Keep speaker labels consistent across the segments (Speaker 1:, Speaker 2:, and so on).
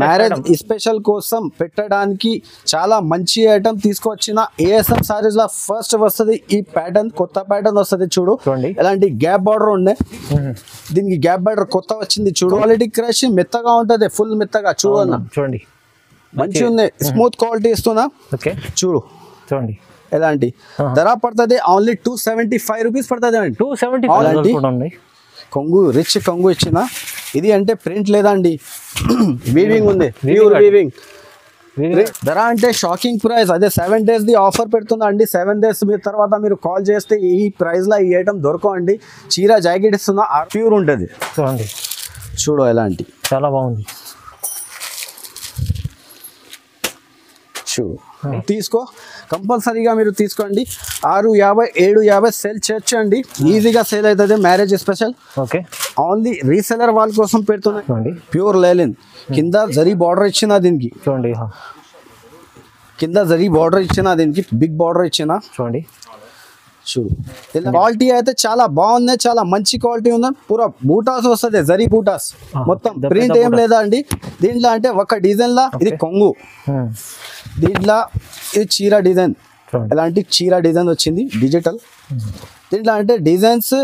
Speaker 1: Marriage special కోసం పెట్టడానికి చాలా మంచి ఐటమ్ తీసుకొచ్చిన ఏఎస్ఎం సారీస్ లో ఫస్ట్ వస్తుంది ఈ ప్యాటర్న్, కొత్త ప్యాటర్న్ వస్తుంది చూడు. ఇలాంటి గ్యాప్ బార్డర్ ఉండే, దీనికి గ్యాప్ బార్డర్ కొత్త వచ్చింది చూడు. క్వాలిటీ క్రష్ మెత్తగా ఉంటది, ఫుల్ మెత్తగా చూడు అన్న, చూడండి మంచిగా ఉంది, స్మూత్ క్వాలిటీ ఇస్తున్నా చూడు. చూడండి ఎలాంటి ధర పడుతుంది, ఓన్లీ 275 రూపీస్ పడుతుంది అండి. 270 కొంగు, రిచ్ కొంగు ఇచ్చిన. ఇది అంటే ప్రింట్ లేదండి, వీవింగ్ ఉంది, ప్యూర్ వీవింగ్. ధర అంటే షాకింగ్ ప్రైస్, అదే 7 days ది ఆఫర్ పెడుతుందా అండి. 7 days తర్వాత మీరు కాల్ చేస్తే ఈ ప్రైస్ లో ఈ ఐటమ్ దొరకండి. చీర జాకెట్ ఇస్తున్నా, ప్యూర్ ఉంటుంది చూడండి. చూడు ఎలాంటి, చాలా బాగుంది చూడు. తీసుకో, కంపల్సరీగా మీరు తీసుకోండి. 650 750 సేల్ చేయొచ్చండి, ఈజీగా సేల్ అవుతుంది. Marriage special okay, only reseller వాళ్ళ కోసం పెడుతున్నాయి. ప్యూర్ లేలిన్, కింద జరీ బార్డర్ ఇచ్చిన దీనికి చూడండి, కింద జరీ బార్డర్ ఇచ్చిన, దీనికి బిగ్ బార్డర్ ఇచ్చిన చూడండి. చూడు క్వాలిటీ అయితే చాలా బాగుంది, చాలా మంచి క్వాలిటీ ఉంది. పూరా బూటాస్ వస్తుంది, జరీ బూటాస్, మొత్తం ప్రింట్ ఏం లేదా అండి దీంట్లో. అంటే ఒక డిజైన్ లా ఇది కొంగు, దీంట్లో ఇది చీర డిజైన్, ఎలాంటి చీర డిజైన్ వచ్చింది డిజిటల్ దీంట్లో అంటే designs.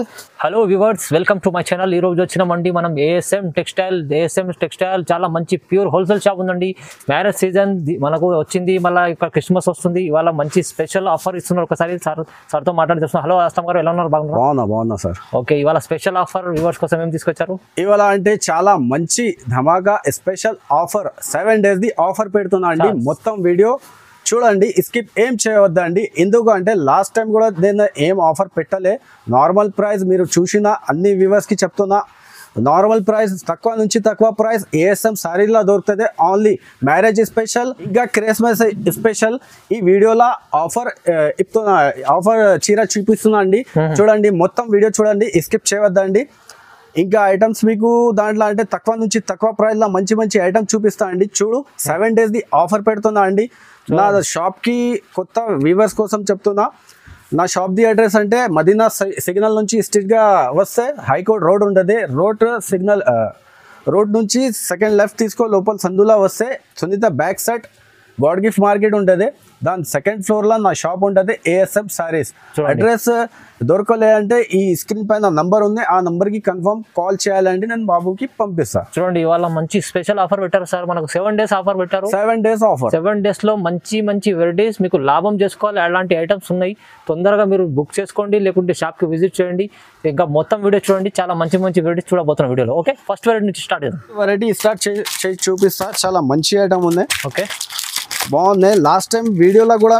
Speaker 2: Hello viewers, welcome to my channel. ఈ రోజు వచ్చినామండి మనం ఏఎస్ఎం టెక్స్టైల్ చాలా మంచి ప్యూర్ హోల్సేల్ షాప్ ఉందండి. మ్యారేజ్ సీజన్ మనకు వచ్చింది, మళ్ళీ ఇక్కడ క్రిస్మస్ వస్తుంది. ఇవాళ మంచి స్పెషల్ ఆఫర్ ఇస్తున్నారు. ఒకసారి సార్తో మాట్లాడి చూస్తున్నాం. హలో అస్తం గారు, ఎలా ఉన్నారు?
Speaker 1: బాగున్నా సార్.
Speaker 2: ఓకే, ఇవాళ స్పెషల్ ఆఫర్ వ్యూవర్స్ కోసం ఏం తీసుకొచ్చారు?
Speaker 1: ఇవాళ అంటే చాలా మంచి ధమాకా స్పెషల్ ఆఫర్, 7 days ది ఆఫర్ పెడుతున్నా అండి. మొత్తం వీడియో చూడండి, స్కిప్ ఏం చేయవద్దండి. ఎందుకు అంటే లాస్ట్ టైం కూడా నేను ఏం ఆఫర్ పెట్టలే. నార్మల్ ప్రైస్ మీరు చూసిన అన్ని వ్యూవర్స్కి చెప్తున్నా, నార్మల్ ప్రైస్ తక్కువ నుంచి తక్కువ ప్రైస్ ఏఎస్ఎం సారీలో దొరుకుతుంది. ఓన్లీ మ్యారేజ్ స్పెషల్, ఇంకా క్రిస్మస్ స్పెషల్. ఈ వీడియోలో ఆఫర్ ఇస్తున్నా, ఆఫర్ చీర చూపిస్తున్నా అండి. చూడండి, మొత్తం వీడియో చూడండి, స్కిప్ చేయవద్దండి. ఇంకా ఐటమ్స్ మీకు దాంట్లో అంటే తక్కువ నుంచి తక్కువ ప్రైస్లో మంచి మంచి ఐటమ్స్ చూపిస్తా అండి. చూడు, 7 days ది ఆఫర్ పెడుతున్నా అండి. నా షాప్కి కొత్త వ్యూవర్స్ కోసం చెప్తున్నా, నా షాప్ ది అడ్రస్ అంటే మదీనా సిగ్నల్ నుంచి స్ట్రీట్గా వస్తే హైకోర్ట్ రోడ్ ఉంటుంది. రోడ్ నుంచి సెకండ్ లెఫ్ట్ తీసుకో, లోపల సందులా వస్తే Sunitha back side God gift market ఉంటుంది. దాని సెకండ్ ఫ్లోర్లో నా షాప్ ఉంటుంది, ఏఎస్ఎం సారీస్. అడ్రస్ దొరకలే అంటే ఈ స్క్రీన్ పైన నంబర్ ఉంది, ఆ నంబర్కి కన్ఫర్మ్ కాల్ చేయాలంటే నేను బాబుకి పంపిస్తాను.
Speaker 2: చూడండి, ఇవాళ మంచి స్పెషల్ ఆఫర్ పెట్టారు సార్. మనకు 7 days ఆఫర్ పెట్టారు.
Speaker 1: 7 days ఆఫర్,
Speaker 2: 7 days లో మంచి వెరైటీస్ మీకు లాభం చేసుకోవాలి. అలాంటి ఐటమ్స్ ఉన్నాయి, తొందరగా మీరు బుక్ చేసుకోండి, లేకుంటే షాప్కి విజిట్ చేయండి. ఇంకా మొత్తం వీడియో చూడండి, చాలా మంచి వెరైటీస్ చూడబోతున్న వీడియోలో. ఓకే, ఫస్ట్ వెరైటీ నుంచి స్టార్ట్ చేద్దాం.
Speaker 1: వెరైటీ స్టార్ట్ చూపిస్తా. చాలా మంచి ఐటమ్ ఉంది,
Speaker 2: ఓకే
Speaker 1: బాగుంది. లాస్ట్ టైం వీడియోలో కూడా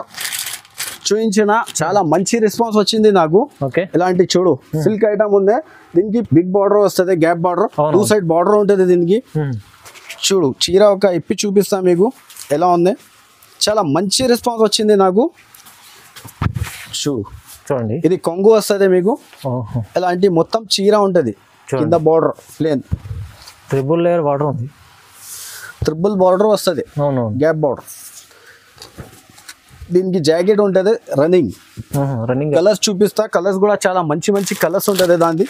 Speaker 1: చూపించిన, చాలా మంచి రెస్పాన్స్ వచ్చింది నాకు.
Speaker 2: ఓకే,
Speaker 1: ఇలాంటి చూడు, సిల్క్ ఐటమ్ ఉంది. దీనికి బిగ్ బార్డర్ వస్తుంది, గ్యాప్ బార్డర్, 2 side బార్డర్ ఉంటుంది దీనికి. చూడు, చీర ఒక ఇప్పి చూపిస్తా మీకు ఎలా ఉంది. చాలా మంచి రెస్పాన్స్ వచ్చింది నాకు. చూడండి, ఇది కొంగు వస్తుంది మీకు. ఇలాంటి మొత్తం చీర ఉంటుంది, కింద border plane,
Speaker 2: triple layer border ఉంది,
Speaker 1: ట్రిపుల్ బార్డర్ వస్తుంది, గ్యాప్ బార్డర్. దీనికి జాకెట్ ఉంటుంది, రన్నింగ్ కలర్స్ చూపిస్తా. కలర్స్ కూడా చాలా మంచి కలర్స్ ఉంటుంది. దాన్ని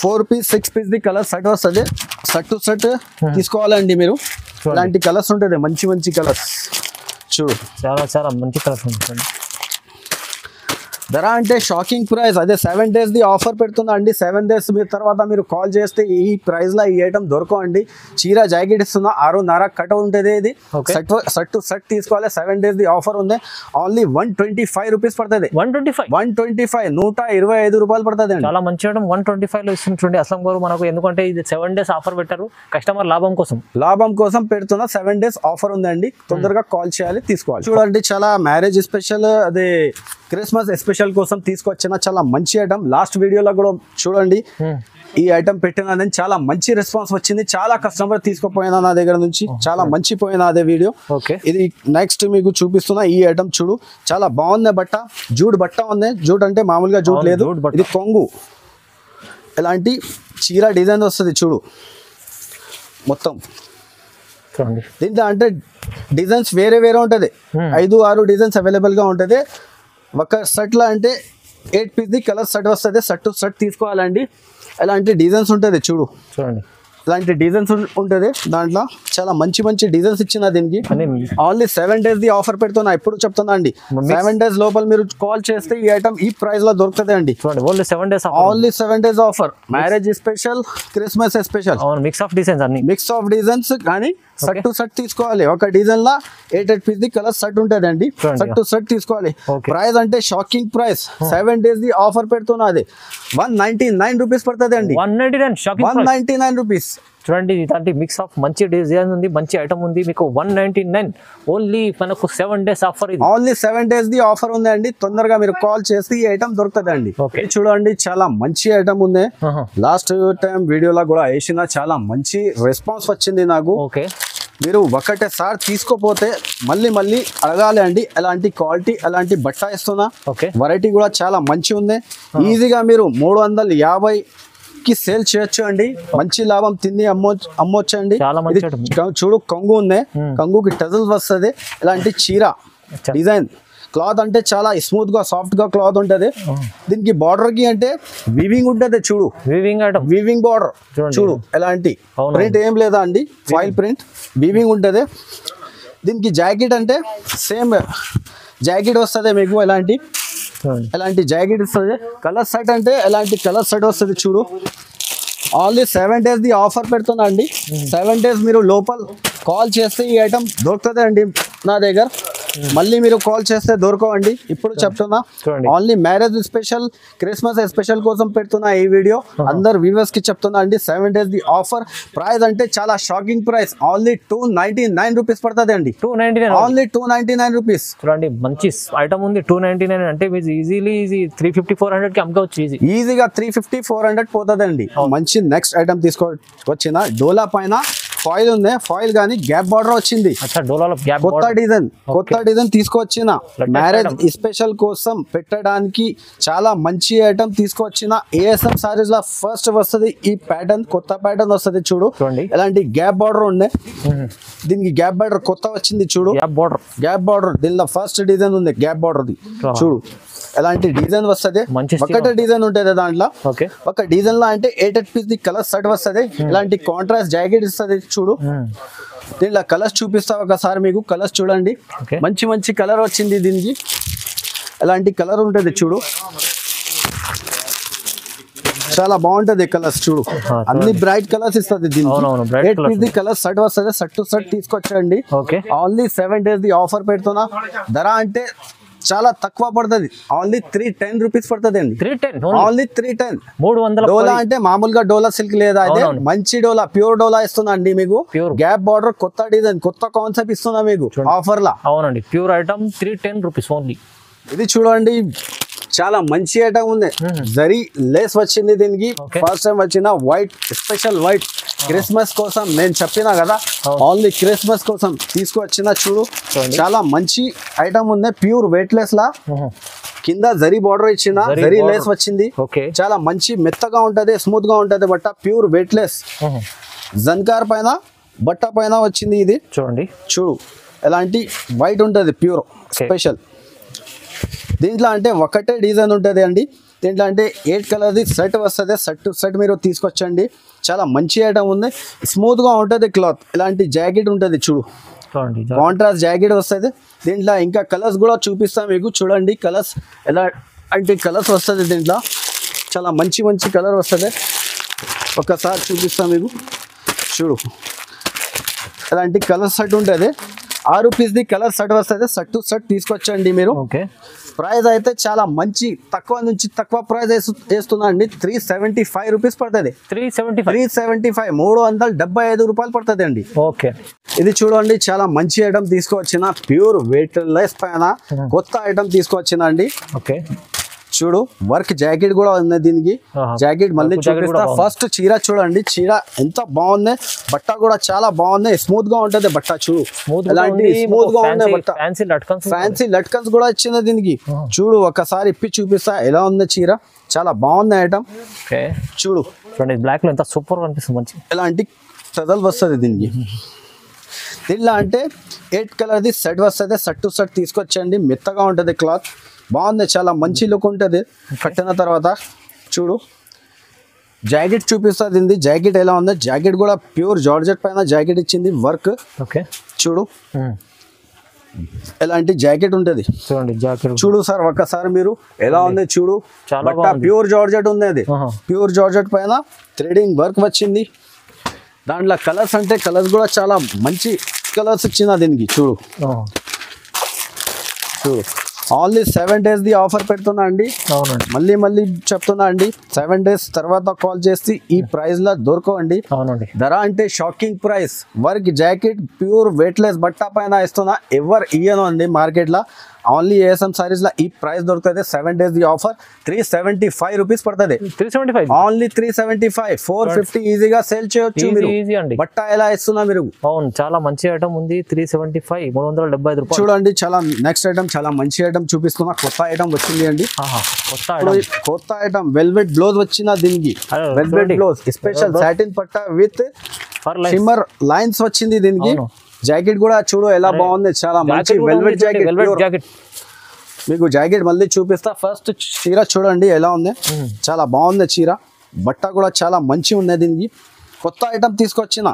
Speaker 1: 4 piece 6 piece ది కలర్ సెట్ వస్తుంది. సెట్ టు సెట్ తీసుకోవాలండి మీరు. ఇలాంటి కలర్స్ ఉంటుంది, మంచి కలర్స్. చూడు,
Speaker 2: చాలా మంచి కలర్స్ ఉంటుంది.
Speaker 1: ధర అంటే షాకింగ్ ప్రైస్, అదే 7 days ది ఆఫర్ పెడుతున్నా అండి. 7 days తర్వాత మీరు కాల్ చేస్తే ఈ ప్రైస్లో ఈ ఐటమ్ దొరకండి. చీర జాకెట్ ఇస్తున్నా, 6.5 కట్ ఉంటుంది. ఇది సెట్ టు సెట్ తీసుకోవాలి. 7 days ది ఆఫర్ ఉంది. ఓన్లీ 125 రూపీస్ పడుతుంది. 125 125 రూపాయలు పడుతుంది అండి.
Speaker 2: చాలా మంచి ఐటమ్ 125 లో ఇస్తుంది చూడండి అస్లం గారు మనకు. ఎందుకంటే ఇది 7 days ఆఫర్ పెట్టారు, కస్టమర్ లాభం కోసం పెడుతున్నా. 7 days ఆఫర్ ఉందండి, తొందరగా కాల్ చేయాలి, తీసుకోవాలి. చూడండి, చాలా మ్యారేజ్ స్పెషల్, అదే క్రిస్మస్ స్పెషల్ కోసం తీసుకొచ్చిన చాలా మంచి ఐటమ్. లాస్ట్ వీడియోలో కూడా చూడండి, ఈ ఐటమ్ పెట్టిన చాలా మంచి రెస్పాన్స్ వచ్చింది. చాలా కస్టమర్ తీసుకుపోయినా నా దగ్గర నుంచి, చాలా మంచి పోయినా అదే వీడియో. ఇది నెక్స్ట్ మీకు చూపిస్తున్నా. ఈ ఐటమ్ చూడు, చాలా బాగుంది. బట్ట జూట్ బట్ట ఉంది. జూట్ అంటే మామూలుగా జూట్ లేదు, ఇది కొంగు. ఇలాంటి చీర డిజైన్ వస్తుంది చూడు, మొత్తం దీంట్లో అంటే డిజైన్స్ వేరే ఉంటుంది. 5-6 డిజైన్స్ అవైలబుల్గా ఉంటుంది. ఒక సెట్లో అంటే 8 piece ది కలర్ సెట్ వస్తుంది. సెట్ టు సెట్ తీసుకోవాలండి. ఇలాంటి డిజైన్స్ ఉంటుంది చూడండి.
Speaker 1: ఇలాంటి డిజైన్స్ ఉంటుంది దాంట్లో చాలా మంచి మంచి డిజైన్స్ ఇచ్చిన దీనికి ఓన్లీ 7 days ది ఆఫర్ పెడుతున్నా ఇప్పుడు చెప్తున్నా అండి 7 days లోపల మీరు కాల్ చేస్తే ఈ ఐటమ్ ఈ ప్రైస్ లో దొరుకుతుంది అండి only 7 days offer marriage special Christmas special mix of designs కానీ సెట్ టు సెట్ తీసుకోవాలి ఒక డిజైన్ లా 8 పీస్ ది కలర్ సెట్ ఉంటుంది అండి సెట్ టు సెట్ తీసుకోవాలి ప్రైస్ అంటే షాకింగ్ ప్రైస్ 7 days ది ఆఫర్ పెడుతున్నా అది 199 రూపీస్ పడుతుంది అండి 199 రూపీస్
Speaker 2: చూడండి ఇలాంటి మిక్స్ ఆఫ్ మంచి డిజైన్ ఉంది మంచి ఐటమ్ ఉంది మీకు 199 ఓన్లీ మనకు 7 days ఆఫర్ ఇది
Speaker 1: ఓన్లీ 7 days ది ఆఫర్ ఉంది అండి తొందరగా మీరు కాల్ చేస్తే ఈ ఐటమ్ దొరుకుతుంది అండి చూడండి చాలా మంచి ఐటమ్ ఉంది లాస్ట్ టైం వీడియోలో కూడా వేసిన చాలా మంచి రెస్పాన్స్ వచ్చింది నాకు మీరు ఒకటేసారి తీసుకోపోతే మళ్ళీ మళ్ళీ అడగాలి అండి ఎలాంటి క్వాలిటీ ఎలాంటి బట్ట ఇస్తున్నా వెరైటీ కూడా చాలా మంచి ఉంది ఈజీగా మీరు 350 కి సేల్ చేయొచ్చు అండి మంచి లాభం తిని అమ్మొచ్చు అండి చూడు కొంగు ఉంది కొంగుకి టజల్స్ వస్తుంది ఇలాంటి చీర డిజైన్ క్లాత్ అంటే చాలా స్మూత్ గా సాఫ్ట్ గా క్లాత్ ఉంటది దీనికి బార్డర్ కి అంటే వీవింగ్ ఉంటది చూడు వీవింగ్ బార్డర్ చూడు ఎలాంటి ప్రింట్ ఏం లేదా అండి ఫాయిల్ ప్రింట్ వీవింగ్ ఉంటది దీనికి జాకెట్ అంటే సేమ్ జాకెట్ వస్తుంది మీకు ఎలాంటి జాకెట్ వస్తుంది కలర్ సెట్ అంటే ఎలాంటి కలర్ సెట్ వస్తుంది చూడు ఓన్లీ 7 days ది ఆఫర్ పెడుతున్నా అండి 7 days మీరు లోపల కాల్ చేస్తే ఈ ఐటమ్ దొరుకుతుంది అండి నా దగ్గర మళ్ళీ మీరు కాల్ చేస్తే దొరకవండి ఇప్పుడు చెప్తున్నా only marriage special Christmas special కోసం పెడుతున్నా ఈ వీడియో అందరు వ్యూవర్స్ కి చెప్తున్నా అండి 7 days ది ఆఫర్ ప్రైస్ అంటే చాలా షాకింగ్ ప్రైస్ ఓన్లీ 299 రూపీస్ పడుతుంది అండి ఓన్లీ 299 రూపీస్
Speaker 2: చూడండి మంచి ఐటమ్ ఉంది 299 అంటే మీరు ఈజీలీ 350-400 కి అమ్మవచ్చు
Speaker 1: ఈజీగా 350-400 పోతుంది అండి మంచి నెక్స్ట్ ఐటమ్ తీసుకొచ్చిన డోలా పైన ఫాయిల్ ఉంది ఫాయిల్ గానీ గ్యాప్ బార్డర్ వచ్చింది కొత్త డిజైన్ తీసుకొచ్చిన మ్యారేజ్ స్పెషల్ కోసం పెట్టడానికి చాలా మంచి ఐటమ్ తీసుకొచ్చిన ఏఎస్ఎం సారీస్ లా ఫస్ట్ వస్తుంది ఈ ప్యాటర్న్ కొత్త ప్యాటర్న్ వస్తుంది చూడు ఇలాంటి గ్యాప్ బార్డర్ ఉండే దీనికి గ్యాప్ బార్డర్ కొత్త వచ్చింది చూడు గ్యాప్ బార్డర్ దీనిలో ఫస్ట్ డిజైన్ ఉంది గ్యాప్ బార్డర్ ది చూడు ఎలాంటి డిజైన్ వస్తుంది ఒకటే డిజైన్ ఉంటుంది దాంట్లో ఒక డిజైన్ లో అంటే 8 పీస్ ది కలర్ సెట్ వస్తుంది ఇలాంటి కాంట్రాస్ట్ జాకెట్ ఇస్తుంది చూడు దీంట్లో కలర్స్ చూపిస్తా ఒకసారి మీకు కలర్స్ చూడండి మంచి మంచి కలర్ వచ్చింది దీనికి ఎలాంటి కలర్ ఉంటుంది చూడు చాలా బాగుంటది కలర్స్ చూడు అన్ని బ్రైట్ కలర్స్ ఇస్తుంది దీనికి 8 పీస్ ది కలర్ సెట్ వస్తుంది సెట్ టు సెట్ తీసుకొచ్చండి ఓన్లీ 7 days ది ఆఫర్ పెడుతున్నా ధర అంటే చాలా తక్కువ పడుతుంది ఓన్లీ 310 రూపీస్ పడుతుంది అండి ఓన్లీ 310 డోలా అంటే మామూలుగా డోలా సిల్క్ లేదా అదే మంచి డోలా ప్యూర్ డోలా ఇస్తున్నా అండి మీకు గ్యాప్ బార్డర్ కొత్త డిజైన్ కొత్త కాన్సెప్ట్ ఇస్తున్నా మీకు ఆఫర్ లా
Speaker 2: అవునండి ప్యూర్ ఐటమ్ 310 రూపీస్ ఓన్లీ
Speaker 1: ఇది చూడండి చాలా మంచి ఐటమ్ ఉంది జరీ లేస్ వచ్చింది దీనికి ఫస్ట్ టైం వచ్చిన వైట్ స్పెషల్ వైట్ క్రిస్మస్ కోసం నేను చెప్పినా కదా ఓన్లీ క్రిస్మస్ కోసం తీసుకువచ్చిన చూడు చాలా మంచి ఐటమ్ ఉంది ప్యూర్ వెయిట్ లెస్ లా కింద జరీ బార్డర్ ఇచ్చిన జరీ లేస్ వచ్చింది చాలా మంచి మెత్తగా ఉంటది స్మూత్ గా ఉంటది బట్ట ప్యూర్ వెయిట్ లెస్ జన్కార్ పైన బట్ట పైన వచ్చింది ఇది చూడు ఎలాంటి వైట్ ఉంటది ప్యూర్ స్పెషల్ దీంట్లో అంటే ఒకటే డిజైన్ ఉంటుంది అండి దీంట్లో అంటే 8 కలర్ది సెట్ వస్తుంది సెట్ టు సెట్ మీరు తీసుకొచ్చండి చాలా మంచి ఐటమ్ ఉంది స్మూత్ గా ఉంటుంది క్లాత్ ఇలాంటి జాకెట్ ఉంటుంది చూడు కాంట్రాస్ట్ జాకెట్ వస్తుంది దీంట్లో ఇంకా కలర్స్ కూడా చూపిస్తాను మీకు చూడండి కలర్స్ ఎలా అంటే కలర్స్ వస్తుంది దీంట్లో చాలా మంచి మంచి కలర్ వస్తుంది ఒకసారి చూపిస్తాను మీకు చూడు ఇలాంటి కలర్ సెట్ ఉంటుంది 6 పీస్ ది కలర్ సెట్ వస్తుంది సెట్ టు సెట్ తీసుకొచ్చండి మీరు ప్రైస్ అయితే చాలా మంచి తక్కువ నుంచి తక్కువ ప్రైస్ వేస్తున్నా అండి 375 రూపీస్ పడుతుంది 375 375 రూపాయలు పడుతుంది అండి ఇది చూడండి చాలా మంచి ఐటమ్ తీసుకొచ్చిన ప్యూర్ వెయిట్ లెస్ పైన కొత్త ఐటమ్ తీసుకొచ్చిన అండి చూడు వర్క్ జాకెట్ కూడా ఉంది దీనికి జాకెట్ మళ్ళీ చూపిస్తా ఫస్ట్ చీర చూడండి చీర ఎంత బాగుంది బట్ట కూడా చాలా బాగుంది స్మూత్ గా ఉంటది బట్ట చూడు ఎలాంటి స్మూత్ గా ఉంది బట్ట ఫ్యాన్సీ లట్కన్స్ కూడా ఇచ్చింది దీనికి చూడు ఒకసారి ఇప్పి చూపిస్తా ఎలా ఉంది చీర చాలా బాగుంది ఐటమ్ చూడు
Speaker 2: బ్లాక్ లో ఎంత సూపర్ అనిపిస్తుంది మంచి
Speaker 1: ఎలాంటి టజల్ వస్తుంది దీనికి దీనిలో అంటే 8 కలర్ది సెట్ వస్తుంది సెట్ టు సెట్ తీసుకొచ్చండి మెత్తగా ఉంటుంది క్లాత్ బాగుంది చాలా మంచి లుక్ ఉంటుంది కట్టిన తర్వాత చూడు జాకెట్ చూపిస్తా దీనిది జాకెట్ ఎలా ఉంది జాకెట్ కూడా ప్యూర్ జార్జెట్ పైన జాకెట్ ఇచ్చింది వర్క్
Speaker 2: ఓకే
Speaker 1: చూడు ఎలాంటి జాకెట్ ఉంటది
Speaker 2: చూడండి జాకెట్
Speaker 1: చూడు సార్ ఒక్కసారి మీరు ఎలా ఉంది చూడు బట్ట ప్యూర్ జార్జెట్ ఉంది అది ప్యూర్ జార్జెట్ పైన థ్రెడింగ్ వర్క్ వచ్చింది దాంట్లో కలర్స్ అంటే కలర్స్ కూడా చాలా మంచి కలర్స్ ఇచ్చిన దీనికి చూడు చూడు ఓన్లీ 7 days ది ఆఫర్ పెడుతున్నా అండి
Speaker 2: అవునండి
Speaker 1: మళ్ళీ చెప్తున్నా అండి 7 days తర్వాత కాల్ చేసి ఈ ప్రైస్ లా దొరకవండి
Speaker 2: అవునండి
Speaker 1: ధర అంటే shocking price work jacket pure weightless బట్ట పైన ఇస్తున్నా ఎవరు ఇయ్యను అండి మార్కెట్ లా ఓన్లీ ఏఎస్ఎం సారీస్ లా ఈ ప్రైస్ దొరుకుతుంది 7 days ది ఆఫర్ 375 రూపీస్ పడుతుంది
Speaker 2: 375
Speaker 1: ఓన్లీ 375 450 ఈజీగా సేల్ చేయొచ్చు మీరు
Speaker 2: ఈజీ అండి
Speaker 1: బట్ట ఎలా ఇస్తున్నా మీరు
Speaker 2: అవును చాలా మంచి ఐటమ్ ఉంది 375 375 రూపాయలు
Speaker 1: చూడండి చాలా నెక్స్ట్ ఐటమ్ చాలా మంచి ఐటమ్ చూపిస్తున్నా కొత్త ఐటమ్ వచ్చింది అండి కొత్త ఐటమ్ వెల్వెట్ బ్లౌజ్ వచ్చిన దీనికి వెల్వెట్ బ్లౌజ్ స్పెషల్ సాటిన్ పట్ట విత్ షిమ్మర్ లైన్స్ వచ్చింది దీనికి జాకెట్ కూడా చూడు ఎలా బాగుంది చాలా మంచి వెల్వెట్ జాకెట్ మీకు జాకెట్ మళ్ళీ చూపిస్తా ఫస్ట్ చీర చూడండి ఎలా ఉంది చాలా బాగుంది చీర బట్ట కూడా చాలా మంచి ఉంది దీనికి కొత్త ఐటమ్ తీసుకొచ్చిన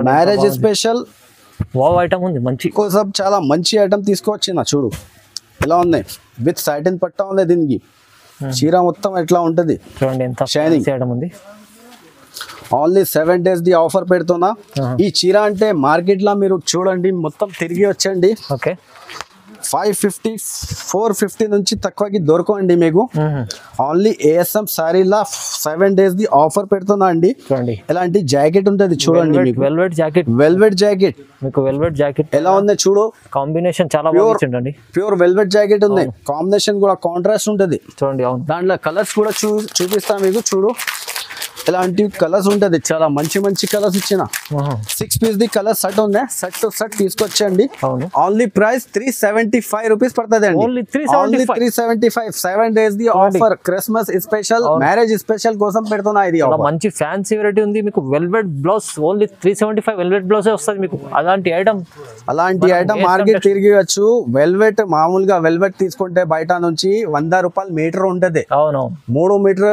Speaker 1: మ్యారేజ్ స్పెషల్
Speaker 2: వావ్ ఐటమ్ ఉంది మంచి
Speaker 1: కోసం చాలా మంచి ఐటమ్ తీసుకొచ్చిన చూడు ఎలా ఉంది విత్ సాటిన్ పట్ట ఉంది దీనికి చీర మొత్తం ఎట్లా ఉంటది
Speaker 2: చూడండి ఎంత
Speaker 1: షైనింగ్
Speaker 2: ఐటమ్ ఉంది
Speaker 1: ఓన్లీ 7 days ది ఆఫర్ పెడుతున్నా ఈ చీర అంటే మార్కెట్ లో మీరు చూడండి మొత్తం తిరిగి వచ్చండి
Speaker 2: ఓకే
Speaker 1: 550 450 నుంచి తక్కువకి దొరకండి మీకు ఓన్లీ ఏఎస్ఎం సారీలా 7 days ది ఆఫర్ పెడుతున్నా అండి ఎలాంటి జాకెట్ ఉంటది చూడండి మీకు వెల్వెట్ జాకెట్
Speaker 2: మీకు వెల్వెట్ జాకెట్
Speaker 1: ఎలా ఉంది చూడు
Speaker 2: కాంబినేషన్ చాలా బాగుంది
Speaker 1: ప్యూర్ వెల్వెట్ జాకెట్ ఉంది కాంబినేషన్ కూడా కాంట్రాస్ట్ ఉంటది
Speaker 2: చూడండి అవును
Speaker 1: దాంట్లో కలర్స్ కూడా చూపిస్తా మీకు చూడు ఇలాంటి కలర్స్ ఉంటది చాలా మంచి మంచి కలర్స్ ఇచ్చిన 6 piece ది కలర్ సెట్ ఉంది సెట్ టు సెట్ తీసుకొచ్చండి ఓన్లీ ప్రైస్ 375 రూపీస్ పడుతుంది అండి ఓన్లీ 375 7 days ది offer Christmas special marriage special కోసం పెడుతున్నా ఇది
Speaker 2: మంచి ఫ్యాన్సీ వెరైటీ ఉంది మీకు velvet blouse only 375 velvet blouse వస్తుంది మీకు అలాంటి ఐటమ్
Speaker 1: మార్కెట్ తిరిగివచ్చు వెల్వెట్ మామూలుగా వెల్వెట్ తీసుకుంటే బయట నుంచి 100 రూపాయలు మీటర్ ఉంటది అవును 3 మీటర్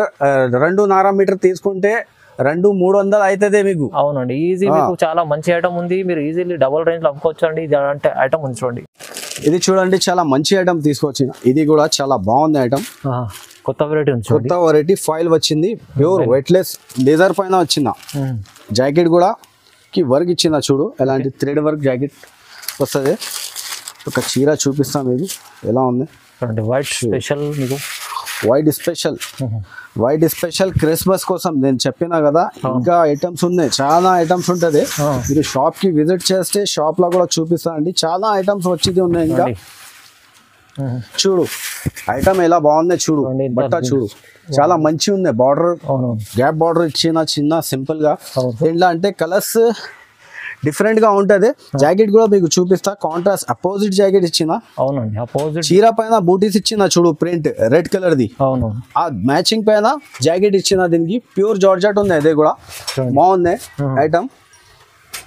Speaker 1: 2.5 మీటర్ తీసుకుంటే 200-300 అవుతుంది మీకు
Speaker 2: అవునండి ఈజీ మీకు చాలా మంచి ఐటమ్ ఉంది మీరు ఈజీలీ డబుల్ రేంజ్ లో అమ్ముకోవచ్చు అండి ఇది అంటే ఐటమ్ ఉంది చూడండి
Speaker 1: ఇది చూడండి చాలా మంచి ఐటమ్ తీసుకొచ్చిన ఇది కూడా చాలా బాగుంది ఐటమ్
Speaker 2: కొత్త వెరైటీ ఉంది
Speaker 1: కొత్త వెరైటీ ఫైల్ వచ్చింది ప్యూర్ వెయిట్లెస్ లేజర్ పైన వచ్చిన జాకెట్ కూడా కి వర్క్ ఇచ్చిన చూడు ఎలాంటి థ్రెడ్ వర్క్ జాకెట్ వస్తుంది ఒక చీర చూపిస్తాం మీకు ఎలా ఉంది
Speaker 2: వైట్ స్పెషల్ మీకు
Speaker 1: వైట్ స్పెషల్ క్రిస్మస్ కోసం నేను చెప్పినా కదా ఇంకా ఐటమ్స్ ఉన్నాయి చాలా ఐటమ్స్ ఉంటది మీరు షాప్ కి విజిట్ చేస్తే షాప్ లో కూడా చూపిస్తా అండి చాలా ఐటమ్స్ వచ్చేది ఉన్నాయి ఇంకా చూడు ఐటమ్ ఎలా బాగుంది చూడు బట్ట చూడు చాలా మంచి ఉంది బార్డర్ గ్యాప్ బార్డర్ ఇచ్చిన చిన్న సింపుల్ గా ఏంటంటే అంటే కలర్స్ డిఫరెంట్ గా ఉంటది జాకెట్ కూడా మీకు చూపిస్తా కాంట్రాస్ట్ అపోజిట్ జాకెట్ ఇచ్చిన
Speaker 2: అవునండి అపోజిట్
Speaker 1: చీర పైన బూటీస్ ఇచ్చిన చూడు ప్రింట్ రెడ్ కలర్ ది
Speaker 2: అవును
Speaker 1: ఆ మ్యాచింగ్ పైన జాకెట్ ఇచ్చిన దీనికి ప్యూర్ జార్జెట్ ఉంది అదే కూడా బాగుంది ఐటమ్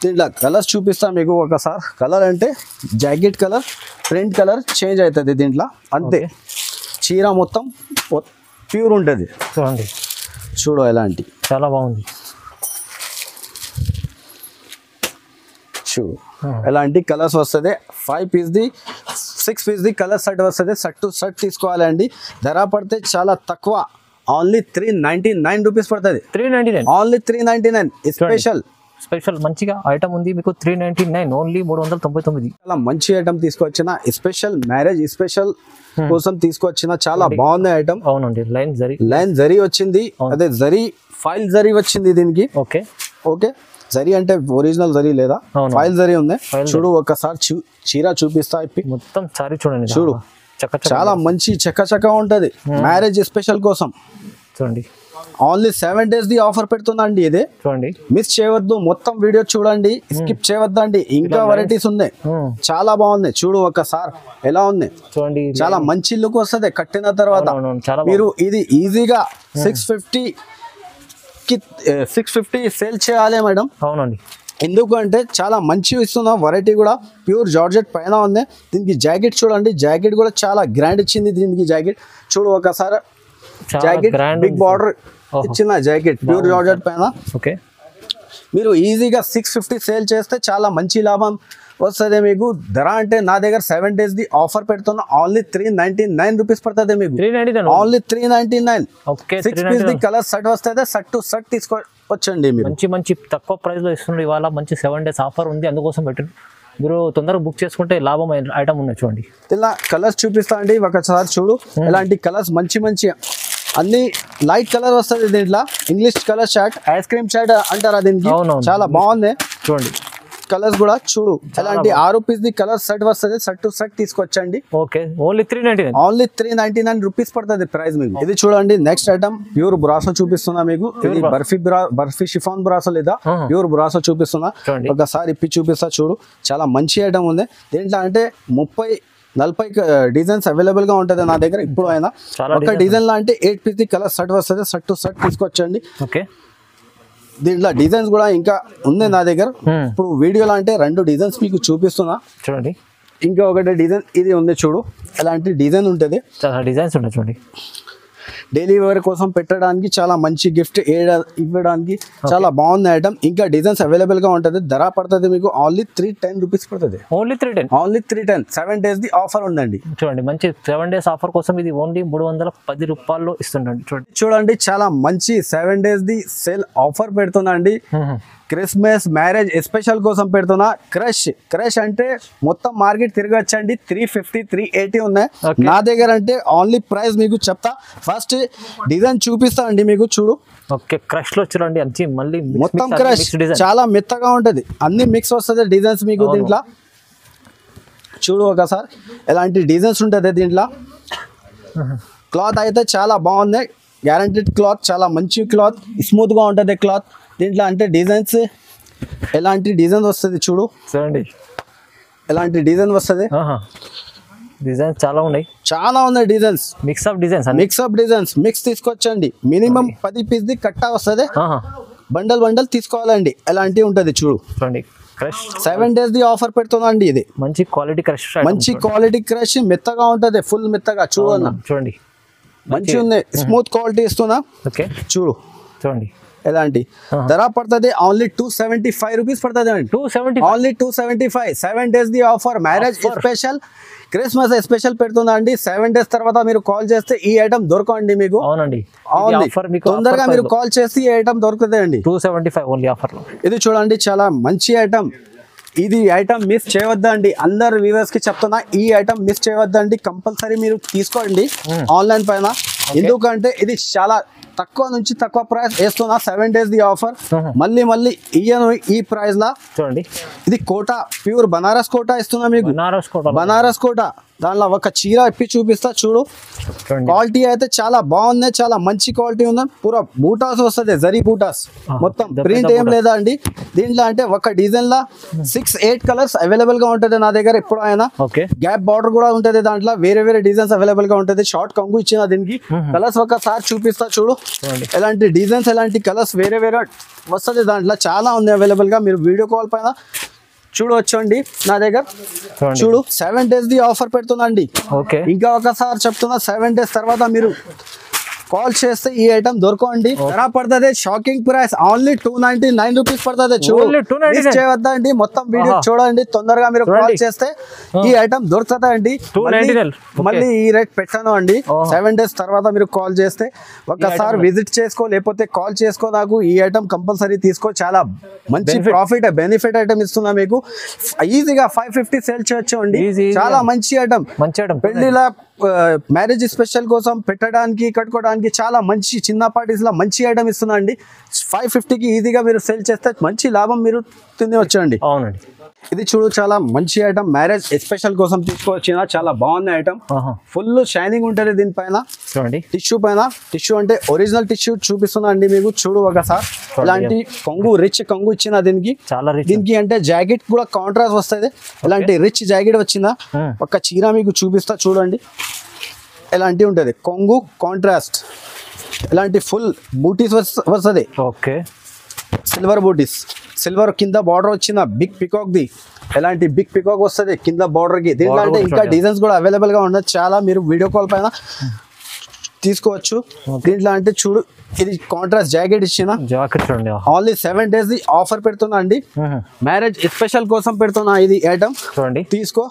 Speaker 1: దీంట్లో కలర్స్ చూపిస్తా మీకు ఒకసారి కలర్ అంటే jacket colour print colour change అవుతుంది దీంట్లో అంతే చీర మొత్తం ప్యూర్ ఉంటుంది
Speaker 2: చూడండి
Speaker 1: చూడు ఎలాంటి
Speaker 2: చాలా బాగుంది
Speaker 1: ఎలాంటి కలర్స్ వస్తుంది 5 piece ది 6 piece ది కలర్ సెట్ వస్తుంది సెట్ టు సెట్ తీసుకోవాలండి ధర పడితే చాలా తక్కువ ఓన్లీ 399 రూపీస్ పడుతుంది
Speaker 2: 399
Speaker 1: ఓన్లీ 399
Speaker 2: స్పెషల్ మంచిగా ఐటమ్ ఉంది మీకు 399 ఓన్లీ 399
Speaker 1: చాలా మంచి ఐటమ్ తీసుకొచ్చిన స్పెషల్ మ్యారేజ్ స్పెషల్ కోసం తీసుకొచ్చిన చాలా బాగుంది ఐటమ్
Speaker 2: అవునండి లైన్
Speaker 1: జరీ వచ్చింది అదే జరీ ఫైల్ జరీ వచ్చింది దీనికి ఓకే జరీ అంటే ఒరిజినల్ జరీ లేదా ఫైల్ జరీ ఉంది చూడు ఒకసారి చీర చూపిస్తా
Speaker 2: మొత్తం సారీ చూడండి
Speaker 1: చూడు చాలా మంచి చక్క ఉంటది మ్యారేజ్ స్పెషల్ కోసం
Speaker 2: చూడండి
Speaker 1: ఓన్లీ 7 days ది ఆఫర్ పెడుతుందండి ఇది
Speaker 2: చూడండి
Speaker 1: మిస్ చేయవద్దు మొత్తం వీడియో చూడండి స్కిప్ చేయవద్దండి ఇంకా వెరైటీస్ ఉన్నాయి చాలా బాగుంది చూడు ఒకసారి ఎలా ఉంది
Speaker 2: చూడండి
Speaker 1: చాలా మంచి లుక్ వస్తుంది కట్టిన తర్వాత మీరు ఇది ఈజీగా 650 సేల్ చేయాలి మేడం
Speaker 2: అవునండి
Speaker 1: ఎందుకంటే చాలా మంచి ఇస్తున్న వెరైటీ కూడా ప్యూర్ జార్జెట్ పైన ఉంది దీనికి జాకెట్ చూడండి జాకెట్ కూడా చాలా గ్రాండ్ ఇచ్చింది దీనికి జాకెట్ చూడు ఒకసారి జాకెట్ బిగ్ బార్డర్ ఇచ్చిన జాకెట్ ప్యూర్ జార్జెట్ పైన
Speaker 2: ఓకే
Speaker 1: మీరు ఈజీగా 650 సేల్ చేస్తే చాలా మంచి లాభం వస్తుంది మీకు. ధర అంటే నా దగ్గర 7 days ది ఆఫర్ పెడుతున్నా ఓన్లీ 399 రూపీస్ పడుతుంది మీకు.
Speaker 2: 399
Speaker 1: ఓన్లీ 399.
Speaker 2: ఓకే
Speaker 1: 6 piece ది కలర్ సెట్ వస్తుంది, సెట్ టు సెట్ తీసుకోవచ్చండి మీరు.
Speaker 2: మంచి తక్కువ ప్రైస్ లో ఇస్తున్నారు ఇవాళ. మంచి 7 days ఆఫర్ ఉంది, అందుకోసం పెట్టండి. మీరు తొందరగా బుక్ చేసుకుంటే లాభం ఐటమ్ ఉన్నాయి చూడండి. ఇలా
Speaker 1: కలర్స్ చూపిస్తా అండి ఒకసారి చూడు. ఇలాంటి కలర్స్ మంచి అన్ని లైట్ కలర్ వస్తుంది దీంట్లో. English colour shirt, ice cream shirt అంటారా దీనికి. చాలా బాగుంది చూడండి. కలర్స్ కూడా చూడు. అలాంటి 6 piece ది కలర్ సెట్ వస్తుంది, సెట్ టు సెట్ తీసుకొచ్చండి.
Speaker 2: Okay only 399.
Speaker 1: ఓన్లీ 399 రూపీస్ పడుతుంది ప్రైస్ మీకు. ఇది చూడండి నెక్స్ట్ ఐటమ్ ప్యూర్ బ్రాసో చూపిస్తున్నా మీకు. ఇది బర్ఫీ షిఫాన్ బ్రాసో లేదా ప్యూర్ బ్రాసో చూపిస్తున్నా. ఒకసారి ఇప్పి చూపిస్తా చూడు. చాలా మంచి ఐటమ్ ఉంది దీంట్లో. అంటే 30-40 డిజైన్స్ అవైలబుల్ గా ఉంటుంది నా దగ్గర ఇప్పుడు అయినా. ఒక డిజైన్ లో అంటే 8 piece ది కలర్ సెట్ వస్తుంది, సెట్ టు సెట్ తీసుకొచ్చండి.
Speaker 2: ఓకే
Speaker 1: దీంట్లో డిజైన్స్ కూడా ఇంకా ఉంది నా దగ్గర. ఇప్పుడు వీడియోలో అంటే 2 డిజైన్స్ మీకు చూపిస్తున్నా
Speaker 2: చూడండి.
Speaker 1: ఇంకా ఒకటి డిజైన్ ఇది ఉంది చూడు. అలాంటి డిజైన్ ఉంటుంది,
Speaker 2: చాలా డిజైన్స్ ఉంటాయి చూడండి.
Speaker 1: డైలీ వేర్ కోసం పెట్టడానికి చాలా మంచి గిఫ్ట్ ఇవ్వడానికి చాలా బాగుంది ఐటమ్. ఇంకా డిజైన్స్ అవైలబుల్ గా ఉంటుంది. ధర పడుతుంది మీకు ఓన్లీ 310 రూపీస్ పడుతుంది.
Speaker 2: ఓన్లీ 310.
Speaker 1: 7 days ది ఆఫర్ ఉందండి
Speaker 2: చూడండి. మంచి 7 days ఆఫర్ కోసం ఇది ఓన్లీ 310 రూపాయలు ఇస్తుండండి.
Speaker 1: చూడండి చాలా మంచి 7 days ది సేల్ ఆఫర్ పెడుతుందండి. క్రిస్మస్ మ్యారేజ్ స్పెషల్ కోసం పెడుతున్నా. క్రష్ అంటే మొత్తం మార్కెట్ తిరగచ్చండి. 350 380 ఉన్నాయి. నా దగ్గర అంటే ఓన్లీ ప్రైస్ మీకు చెప్తా. ఫస్ట్ డిజైన్ చూపిస్తా అండి మీకు చూడు.
Speaker 2: ఓకే క్రష్ లో చూడండి అంచి మళ్ళీ
Speaker 1: మొత్తం క్రష్ చాలా మెత్తగా ఉంటది. అన్ని మిక్స్ వస్తుంది డిజైన్స్ మీకు దీంట్లో. చూడు ఒకసారి ఎలాంటి డిజైన్స్ ఉంటుంది దీంట్లో. క్లాత్ అయితే చాలా బాగుంది, గ్యారంటీడ్ క్లాత్. చాలా మంచి క్లాత్, స్మూత్ గా ఉంటుంది క్లాత్. దీంట్లో అంటే డిజైన్స్ ఎలాంటి డిజైన్ వస్తుంది చూడు.
Speaker 2: చూడండి
Speaker 1: ఎలాంటి డిజైన్ వస్తుంది.
Speaker 2: డిజైన్స్ చాలా
Speaker 1: ఉన్నాయి డిజైన్స్. మిక్స్ మిక్స్ తీసుకొచ్చండి. మినిమం 10 piece ది కట్టా వస్తుంది. బండల్ తీసుకోవాలండి. ఎలాంటి ఉంటుంది చూడు.
Speaker 2: చూడండి క్రష్
Speaker 1: 7 days ది ఆఫర్ పెడుతుందండి. ఇది
Speaker 2: మంచి క్వాలిటీ క్రష్
Speaker 1: మెత్తగా ఉంటుంది, ఫుల్ మెత్తగా
Speaker 2: చూడండి.
Speaker 1: మంచి ఉంది, స్మూత్ క్వాలిటీ ఇస్తున్నా.
Speaker 2: ఓకే చూడండి
Speaker 1: ఎలాంటి ధర పడుతుంది ఓన్లీ 275 రూపీస్ పడుతుంది అండి. 270 ఓన్లీ 275. 7 days ది ఆఫర్. మ్యారేజ్ స్పెషల్, క్రిస్మస్ స్పెషల్ పెడుతుందా అండి. 7 days తర్వాత మీరు కాల్ చేస్తే ఈ ఐటమ్ దొరకండి మీకు.
Speaker 2: అవునండి
Speaker 1: తొందరగా మీరు కాల్ చేస్తే ఈ ఐటమ్ దొరుకుతుంది అండి.
Speaker 2: 275 ఓన్లీ ఆఫర్ లో.
Speaker 1: ఇది చూడండి చాలా మంచి ఐటమ్. ఇది ఐటమ్ మిస్ చేయవద్దండి. అందరు వ్యూవర్స్ కి చెప్తున్నా, ఈ ఐటమ్ మిస్ చేయవద్దండి. కంపల్సరీ మీరు తీసుకోండి ఆన్లైన్ పైన. ఎందుకంటే ఇది చాలా తక్కువ నుంచి తక్కువ ప్రైస్ వేస్తున్నా. 7 days ది ఆఫర్. మళ్ళీ ఇయ్యను ఈ ప్రైస్ లా.
Speaker 2: చూడండి
Speaker 1: ఇది కోట, ప్యూర్ బనారస్ కోట ఇస్తున్నా మీకు. బనారస్ కోట దాంట్లో ఒక చీర ఇప్పి చూపిస్తా చూడు. క్వాలిటీ అయితే చాలా బాగుంది, చాలా మంచి క్వాలిటీ ఉంది. పూరా బూటాస్ వస్తుంది, జరీ బూటాస్. మొత్తం ప్రింట్ ఏం లేదా అండి దీంట్లో. అంటే ఒక డిజైన్ లా 6-8 కలర్స్ అవైలబుల్ గా ఉంటుంది నా దగ్గర ఎప్పుడు అయినా. గ్యాప్ బార్డర్ కూడా ఉంటుంది దాంట్లో. వేరే డిజైన్స్ అవైలబుల్ గా ఉంటుంది. షార్ట్ కంగు ఇచ్చిన దీనికి. కలర్స్ ఒకసారి చూపిస్తా చూడు. ఎలాంటి డిజైన్స్, ఎలాంటి కలర్స్ వేరే వస్తుంది దాంట్లో. చాలా ఉంది అవైలబుల్ గా. మీరు వీడియో కాల్ పైన చూడవచ్చండి నా దగ్గర. చూడు 7 days ది ఆఫర్ పెడుతుందండి. ఇంకా ఒకసారి చెప్తున్నా, 7 days తర్వాత మీరు కాల్ చేస్తే ఈ ఐటమ్ దొరకండి. ధర పడుతుంది షాకింగ్ ప్రైస్ ఓన్లీ 299 రూపీస్ పడుతుంది. చేయవద్దండి, మొత్తం వీడియో చూడండి. తొందరగా మీరు కాల్ చేస్తే ఈ ఐటమ్ దొరుకుతుంది అండి. మళ్ళీ ఈ రేట్ పెట్టాను అండి. 7 days తర్వాత మీరు కాల్ చేస్తే ఒకసారి విజిట్ చేసుకో, లేకపోతే కాల్ చేసుకో. నాకు ఈ ఐటమ్ కంపల్సరీ తీసుకో. చాలా మంచి ప్రాఫిట్ బెనిఫిట్ ఐటమ్ ఇస్తున్నా మీకు. ఈజీగా 550 సేల్ చేయొచ్చు అండి. చాలా మంచి ఐటమ్. పెళ్లిలా మ్యారేజ్ స్పెషల్ కోసం పెట్టడానికి, కట్టుకోవడానికి చాలా మంచి చిన్న పార్టీస్ లా మంచి ఐటమ్ ఇస్తున్నా అండి. 550కి ఈజీగా మీరు సేల్ చేస్తే మంచి లాభం మీరు తినవచ్చండి.
Speaker 2: అవునండి.
Speaker 1: ఇది చూడు చాలా మంచి ఐటమ్. మ్యారేజ్ స్పెషల్ కోసం తీసుకొచ్చిన చాలా బాగుంది ఐటమ్. ఫుల్ షైనింగ్ ఉంటుంది దీనిపైన. చూడండి టిష్యూ పైన. టిష్యూ అంటే ఒరిజినల్ టిష్యూ చూపిస్తున్నా అండి మీకు. చూడు ఒకసారి ఇలాంటి కొంగు, రిచ్ కొంగు ఇచ్చిన దీనికి. దీనికి అంటే జాకెట్ కూడా కాంట్రాస్ట్ వస్తుంది. ఇలాంటి రిచ్ జాకెట్ వచ్చిందా. ఒక చీర మీకు చూపిస్తా చూడండి. ఎలాంటి ఉంటుంది కొంగు కాంట్రాస్ట్. ఇలాంటి ఫుల్ బూటీస్ వస్తుంది. సిల్వర్ బూటీస్, సిల్వర్ కింద బార్డర్ వచ్చిన బిగ్ పికాక్ ది. ఎలాంటి బిగ్ పికాక్ వస్తుంది కింద బార్డర్ కి. దీంట్లో అంటే ఇంకా డిజైన్స్ కూడా అవైలబుల్ గా ఉండదు చాలా. మీరు వీడియో కాల్ పైన తీసుకోవచ్చు. దీంట్లో అంటే చూడు ఇది కాంట్రాస్ట్ జాకెట్ ఇచ్చిన
Speaker 2: జాకెట్ చూడండి.
Speaker 1: ఓన్లీ 7 days ది ఆఫర్ పెడుతున్నా అండి. మ్యారేజ్ స్పెషల్ కోసం పెడుతున్నా ఇది ఐటమ్.
Speaker 2: చూడండి
Speaker 1: తీసుకో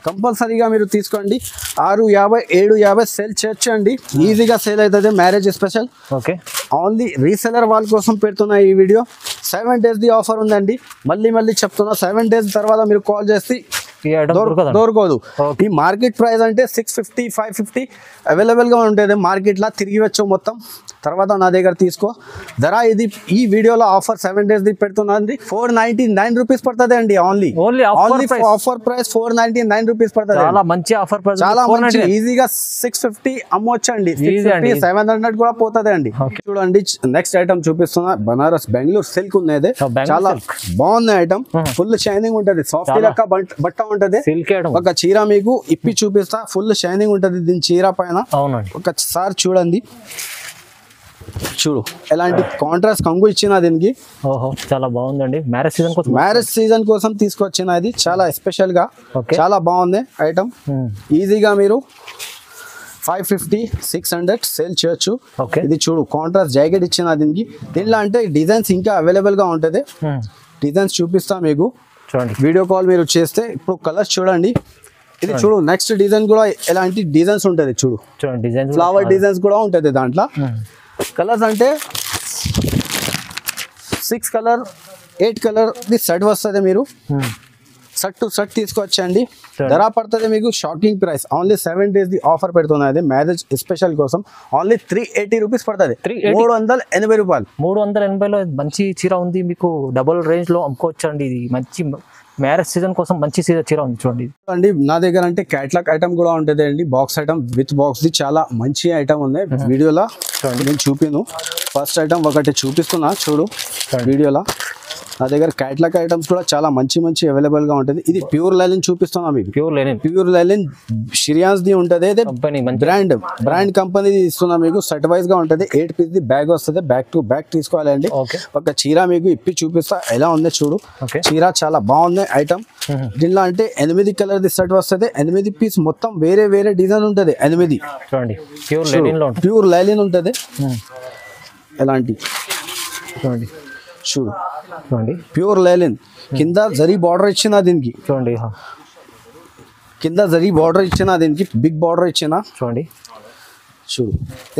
Speaker 1: కంపల్సరీగా మీరు తీసుకోండి. 650 750 సేల్ చేయొచ్చు అండి. ఈజీగా సేల్ అవుతుంది marriage special.
Speaker 2: Okay
Speaker 1: only reseller వాళ్ళ కోసం పెడుతున్నా ఈ వీడియో. 7 days ది ఆఫర్ ఉందండి. మళ్ళీ చెప్తున్నా 7 days తర్వాత మీరు కాల్ చేస్తే దొరకదు. ఈ మార్కెట్ ప్రైస్ అంటే 650 550 అవైలబుల్ గా ఉంటుంది మార్కెట్ లా. తిరిగి వచ్చు మొత్తం తర్వాత నా దగ్గర తీసుకో ధర. ఇది ఈ వీడియోలో ఆఫర్ 7 days ది పెడుతున్నది 499 రూపీస్ పడుతుంది అండి. ఓన్లీ ఆఫర్ ప్రైస్ 499 రూపీస్ పడుతుంది.
Speaker 2: చాలా మంచి ఆఫర్ ప్రైస్,
Speaker 1: చాలా మంచి. ఈజీగా 650 అమ్మొచ్చు అండి. 700 కూడా పోతుంది అండి. చూడండి నెక్స్ట్ ఐటమ్ చూపిస్తున్నా. బనారస్ బెంగళూరు సిల్క్ ఉన్నది. చాలా బాగుంది ఐటమ్. ఫుల్ షైనింగ్ ఉంటది. సాఫ్ట్ లెక్క బట్ట ఉంటది. ఒక చీర మీకు ఇప్పి చూపిస్తా. ఫుల్ షైనింగ్ ఉంటది దీని చీర పైన. ఒకసారి చూడండి. చూడు ఎలాంటి కాంట్రాస్ట్ కంగు ఇచ్చిన దీనికి.
Speaker 2: చాలా బాగుందండి. మ్యారేజ్ సీజన్ కోసం
Speaker 1: తీసుకొచ్చిన ఇది చాలా స్పెషల్ గా. చాలా బాగుంది ఐటమ్. ఈజీగా మీరు 550 600 సేల్ చేయొచ్చు. ఇది చూడు కాంట్రాస్ట్ జాకెట్ ఇచ్చిన దీనికి. దీనిలో అంటే డిజైన్స్ ఇంకా అవైలబుల్ గా ఉంటది. డిజైన్స్ చూపిస్తా మీకు. వీడియో కాల్ మీరు చేస్తే. ఇప్పుడు కలర్స్ చూడండి. ఇది చూడు నెక్స్ట్ డిజైన్ కూడా ఎలాంటి డిజైన్స్ ఉంటది. చూడు ఫ్లవర్ డిజైన్స్ కూడా ఉంటది దాంట్లో. కలర్స్ అంటే 6 కలర్ 8 కలర్ ది సెట్ వస్తుంది. మీరు సెట్ టు సెట్ తీసుకొచ్చండి. ధర పడుతుంది మీకు షాకింగ్ ప్రైస్. ఓన్లీ 7 days ది ఆఫర్ పెడుతున్నది మ్యారేజ్ స్పెషల్ కోసం. ఓన్లీ 380 రూపీస్ పడుతుంది. 380 రూపాయలు.
Speaker 2: 380లో మంచి చీర ఉంది మీకు. డబుల్ రేంజ్ లో అమ్ముకోవచ్చు అండి. ఇది మంచి మ్యారేజ్ సీజన్ కోసం మంచి చీర ఉంది. చూడండి
Speaker 1: అండి నా దగ్గర అంటే క్యాట్లాగ్ ఐటమ్ కూడా ఉంటుంది అండి. Box item with box the చాలా మంచి ఐటమ్ ఉంది. వీడియోలో నేను చూపిను. ఫస్ట్ ఐటమ్ ఒకటి చూపిస్తున్నా చూడు వీడియోలో. నా దగ్గర క్యాట్లాగ్ ఐటమ్స్ కూడా చాలా మంచి అవైలబుల్ గా ఉంటుంది. ఇది ప్యూర్ లైలిన్ చూపిస్తున్నా మీకు. ప్యూర్ లైలిన్ షిరియాన్స్ ది ఉంటుంది. బ్రాండ్ కంపెనీ ఇస్తున్నా మీకు. సెట్ వైజ్ గా ఉంటుంది. 8 piece ది బ్యాగ్ వస్తుంది. బ్యాక్ టు బ్యాక్ తీసుకోవాలండి. ఒక చీర మీకు ఇప్పి చూపిస్తా ఎలా ఉంది చూడు. చీర చాలా బాగుంది ఐటమ్. దీనిలో అంటే 8 కలర్ ది సెట్ వస్తుంది. 8 piece మొత్తం వేరే డిజైన్ ఉంటుంది. 8 ప్యూర్ లైలిన్ ఉంటుంది. ఎలాంటి చూడు ప్యూర్ లైలిన్. కింద జరీ బార్డర్ ఇచ్చిన దీనికి.
Speaker 2: చూడండి
Speaker 1: కింద జరీ బార్డర్ ఇచ్చిన దీనికి. బిగ్ బార్డర్ ఇచ్చిన.
Speaker 2: చూడండి
Speaker 1: చూడు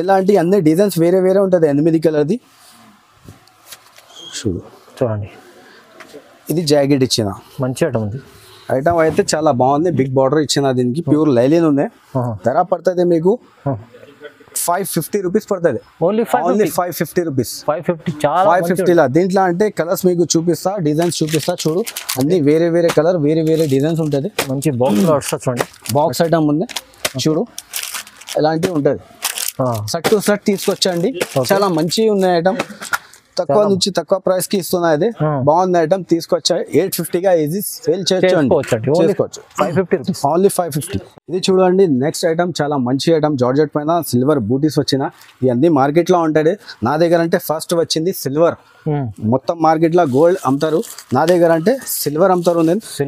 Speaker 1: ఇలాంటి అన్ని డిజైన్స్ వేరే ఉంటుంది. 8 కలర్ది. చూడండి ఇది జాకెట్ ఇచ్చిన
Speaker 2: మంచి ఐటమ్ ఉంది.
Speaker 1: ఐటమ్ అయితే చాలా బాగుంది. బిగ్ బార్డర్ ఇచ్చిన దీనికి. ప్యూర్ లైలిన్ ఉంది. ధర పడుతుంది మీకు 550 రూపీస్ పడుతుంది. Only 550 rupees. 550 లా. దీంట్లో అంటే కలర్స్ మీకు చూపిస్తా. డిజైన్స్ చూపిస్తా. చూడు అన్ని వేరే కలర్ వేరే డిజైన్స్ ఉంటుంది.
Speaker 2: మంచి బాక్స్ చూడండి.
Speaker 1: బాక్స్ ఐటమ్ ఉంది. చూడు ఎలాంటివి ఉంటుంది. సెట్ టు సెట్ తీసుకొచ్చండి. చాలా మంచిగా ఉన్నాయి ఐటమ్. తక్కువ నుంచి తక్కువ ప్రైస్ కి ఇస్తున్నా. ఇది బాగుంది ఐటమ్. తీసుకొచ్చాయి 850 గా ఈజీ సేల్ చేసుకోవచ్చు. ఓన్లీ 550. ఇది చూడండి నెక్స్ట్ ఐటమ్ చాలా మంచి ఐటమ్. జార్జెట్ పైన సిల్వర్ బూటీస్ వచ్చిన. ఇవన్నీ మార్కెట్ లో ఉంటాయి. నా దగ్గర అంటే ఫస్ట్ వచ్చింది సిల్వర్. మొత్తం మార్కెట్ లో గోల్డ్ అమ్ముతారు. నా దగ్గర అంటే సిల్వర్ అమ్ముతారు.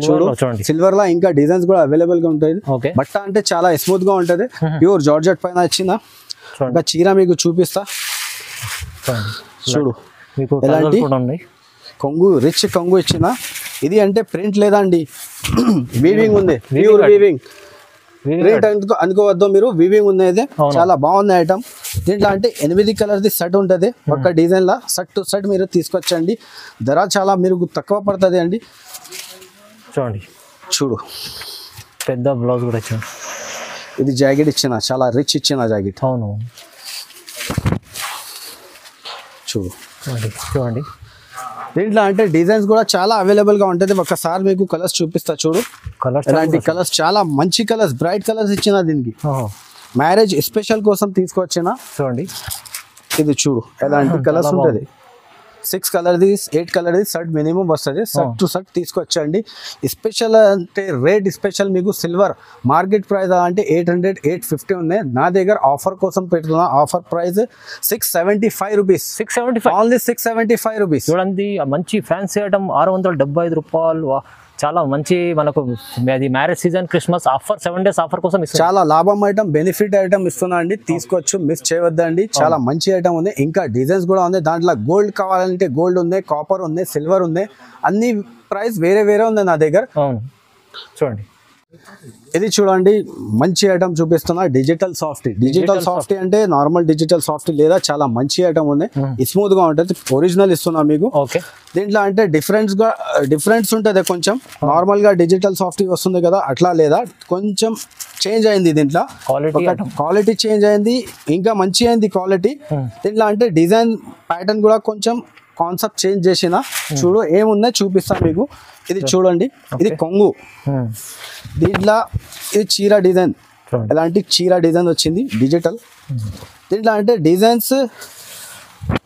Speaker 1: చూడు సిల్వర్ లా ఇంకా డిజైన్స్ కూడా అవైలబుల్ గా ఉంటాయి. బట్ట అంటే చాలా స్మూత్ గా ఉంటది. ప్యూర్ జార్జెట్ పైన వచ్చిన ఒక చీర మీకు చూపిస్తా. చూడు ఎలాంటి కొంగు రిచ్ కొంగు ఇచ్చిన. ఇది అంటే ప్రింట్ లేదండి. వీవింగ్ ఉంది. Pure weaving. ప్రింట్ అనుకోవద్దు మీరు. వీవింగ్ ఉంది. చాలా బాగుంది ఐటమ్. దీంట్లో అంటే 8 కలర్ ది సెట్ ఉంటుంది. ఒక design law set to set మీరు తీసుకొచ్చండి. ధర చాలా మీరు తక్కువ పడుతుంది అండి.
Speaker 2: చూడండి
Speaker 1: చూడు
Speaker 2: పెద్ద బ్లౌజ్ కూడా ఇచ్చాను.
Speaker 1: ఇది జాకెట్ ఇచ్చిన. చాలా రిచ్ ఇచ్చిన జాకెట్.
Speaker 2: అవును చూడండి.
Speaker 1: దీంట్లో అంటే డిజైన్స్ కూడా చాలా అవైలబుల్ గా ఉంటుంది. ఒకసారి మీకు కలర్స్ చూపిస్తా. చూడు ఇలాంటి కలర్స్ చాలా మంచి కలర్స్ బ్రైట్ కలర్స్ ఇచ్చిన దీనికి. మ్యారేజ్ స్పెషల్ కోసం తీసుకొచ్చిన.
Speaker 2: చూడండి
Speaker 1: ఇది చూడు ఎలాంటి కలర్స్ ఉంటుంది. 6 కలర్ది 8 కలర్ది సెట్ మినిమం వస్తుంది. సెట్ టు సెట్ తీసుకొచ్చండి. స్పెషల్ అంటే రేట్ స్పెషల్ మీకు సిల్వర్ మార్కెట్ ప్రైస్ అంటే 800 850 ఉంది. నా దగ్గర ఆఫర్ కోసం పెడుతున్నా. Offer price 675 rupees. 675 only 675 rupees.
Speaker 2: చూడండి మంచి ఫ్యాన్సీ ఐటమ్ 675 రూపాయలు. చాలా మంచి మనకు అది marriage season Christmas offer 7 days offer కోసం ఇస్తుంది.
Speaker 1: చాలా లాభం ఐటమ్, బెనిఫిట్ ఐటమ్ ఇస్తున్నా అండి, తీసుకోవచ్చు, మిస్ చేయవద్దండి. చాలా మంచి ఐటమ్ ఉంది, ఇంకా డిజైన్స్ కూడా ఉంది. దాంట్లో గోల్డ్ కావాలంటే గోల్డ్ ఉంది, కాపర్ ఉంది, సిల్వర్ ఉంది, అన్ని ప్రైస్ వేరే వేరే ఉంది నా దగ్గర.
Speaker 2: అవును చూడండి,
Speaker 1: ఇది చూడండి మంచి ఐటమ్ చూపిస్తున్నా, డిజిటల్ సాఫ్టీ. డిజిటల్ సాఫ్టీ అంటే నార్మల్ డిజిటల్ సాఫ్టీ లేదా, చాలా మంచి ఐటమ్ ఉంది, స్మూత్ గా ఉంటుంది. ఒరిజినల్ ఇస్తున్నా మీకు.
Speaker 2: ఓకే,
Speaker 1: దీంట్లో అంటే డిఫరెన్స్ ఉంటుంది కొంచెం. నార్మల్ గా డిజిటల్ సాఫ్టీ వస్తుంది కదా, అట్లా లేదా, కొంచెం చేంజ్ అయింది దీంట్లో. క్వాలిటీ చేంజ్ అయింది, ఇంకా మంచి అయింది క్వాలిటీ. దీంట్లో అంటే డిజైన్ ప్యాటర్న్ కూడా కొంచెం కాన్సెప్ట్ చేంజ్ చేసిన. చూడు ఏముందో చూపిస్తా మీకు. ఇది చూడండి, ఇది కొంగు. దీంట్లో ఇది చీర డిజైన్, ఎలాంటి చీర డిజైన్ వచ్చింది డిజిటల్. దీంట్లో అంటే డిజైన్స్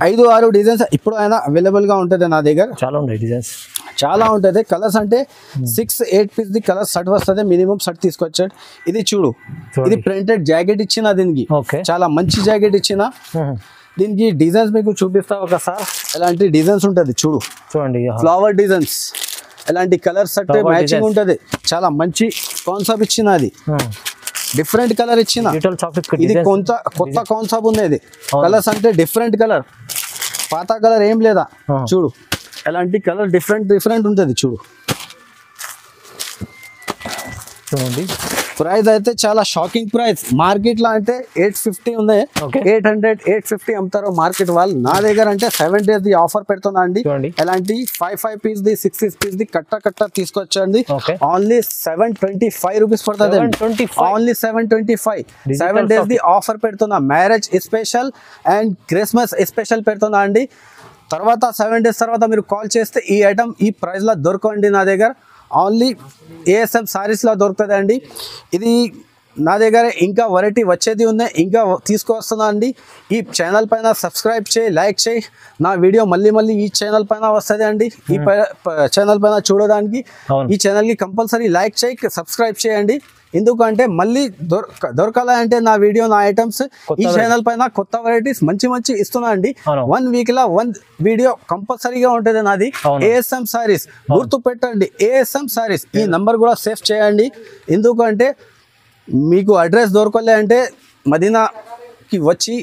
Speaker 1: 5-6 డిజైన్స్ ఇప్పుడు అయినా అవైలబుల్ గా ఉంటుంది నా దగ్గర.
Speaker 2: చాలా ఉన్నాయి డిజైన్స్,
Speaker 1: చాలా ఉంటుంది. కలర్స్ అంటే 6-8 పీస్ ది కలర్ షర్ట్ వస్తుంది, మినిమం షర్ట్ తీసుకొచ్చాడు. ఇది చూడు, ఇది ప్రింటెడ్ జాకెట్ ఇచ్చిన దీనికి, చాలా మంచి జాకెట్ ఇచ్చిన. దీనికి డిజైన్స్ మీకు చూపిస్తా ఒకసారి. ఎలాంటి డిజైన్స్ ఉంటుంది చూడు,
Speaker 2: చూడండి
Speaker 1: ఫ్లవర్ డిజైన్స్, ఎలాంటి కలర్ షర్ట్ మ్యాచింగ్ ఉంటుంది. చాలా మంచి కాన్సెప్ట్ ఇచ్చిన, అది డిఫరెంట్ కలర్ ఇచ్చిన. ఇది కొత్త కాన్సెప్ట్ ఉంది. ఇది కలర్స్ అంటే డిఫరెంట్ కలర్, పాత కలర్ ఏం లేదా. చూడు ఎలాంటి కలర్ డిఫరెంట్ ఉంటుంది చూడు.
Speaker 2: చూడండి
Speaker 1: ప్రైస్ అయితే చాలా షాకింగ్ ప్రైస్. మార్కెట్ లో అంటే 850 ఉంది, 800-850 అమ్ముతారు మార్కెట్ వాళ్ళు. నా దగ్గర అంటే 7 days ది ఆఫర్ పెడుతున్నా అండి. ఎలాంటి 5 పీస్ ది 6 పీస్ ది కట్ట తీసుకొచ్చండి. ఓన్లీ 725 రూపీస్ పడుతుంది. ఓన్లీ 725. 7 days ది ఆఫర్ పెడుతున్నా. Marriage special and Christmas special పెడుతున్నా అండి. తర్వాత 7 days తర్వాత మీరు కాల్ చేస్తే ఈ ఐటమ్ ఈ ప్రైస్ లో దొరకండి నా దగ్గర. ఓన్లీ ఏఎస్ఎం సారీస్లో దొరుకుతుంది అండి. ఇది నా దగ్గర ఇంకా వెరైటీ వచ్చేది ఉంది, ఇంకా తీసుకొస్తున్నా అండి. ఈ ఛానల్ పైన సబ్స్క్రైబ్ చేయి, లైక్ చేయి. నా వీడియో మళ్ళీ ఈ ఛానల్ పైన వస్తుంది అండి. ఈ ఛానల్ పైన చూడడానికి ఈ ఛానల్కి కంపల్సరీ లైక్ చేయి, సబ్స్క్రైబ్ చేయండి. ఎందుకంటే మళ్ళీ దొరకాలంటే నా వీడియో, నా ఐటమ్స్ ఈ ఛానల్ పైన కొత్త వెరైటీస్ మంచి ఇస్తున్నా అండి. 1 week లా 1 వీడియో కంపల్సరీగా ఉంటుంది నాది. ఏఎస్ఎం సారీస్ గుర్తు పెట్టండి, ఏఎస్ఎం సారీస్. ఈ నంబర్ కూడా సేవ్ చేయండి. ఎందుకంటే మీకు అడ్రస్ దొరకలే అంటే మదీనాకి వచ్చి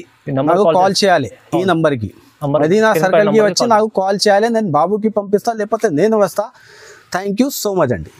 Speaker 1: నాకు కాల్ చేయాలి. ఈ నంబర్కి మదీనా సర్కిల్కి వచ్చి నాకు కాల్ చేయాలి. నేను బాబుకి పంపిస్తా, లేకపోతే నేను వస్తా. థ్యాంక్ యూ సో మచ్ అండి.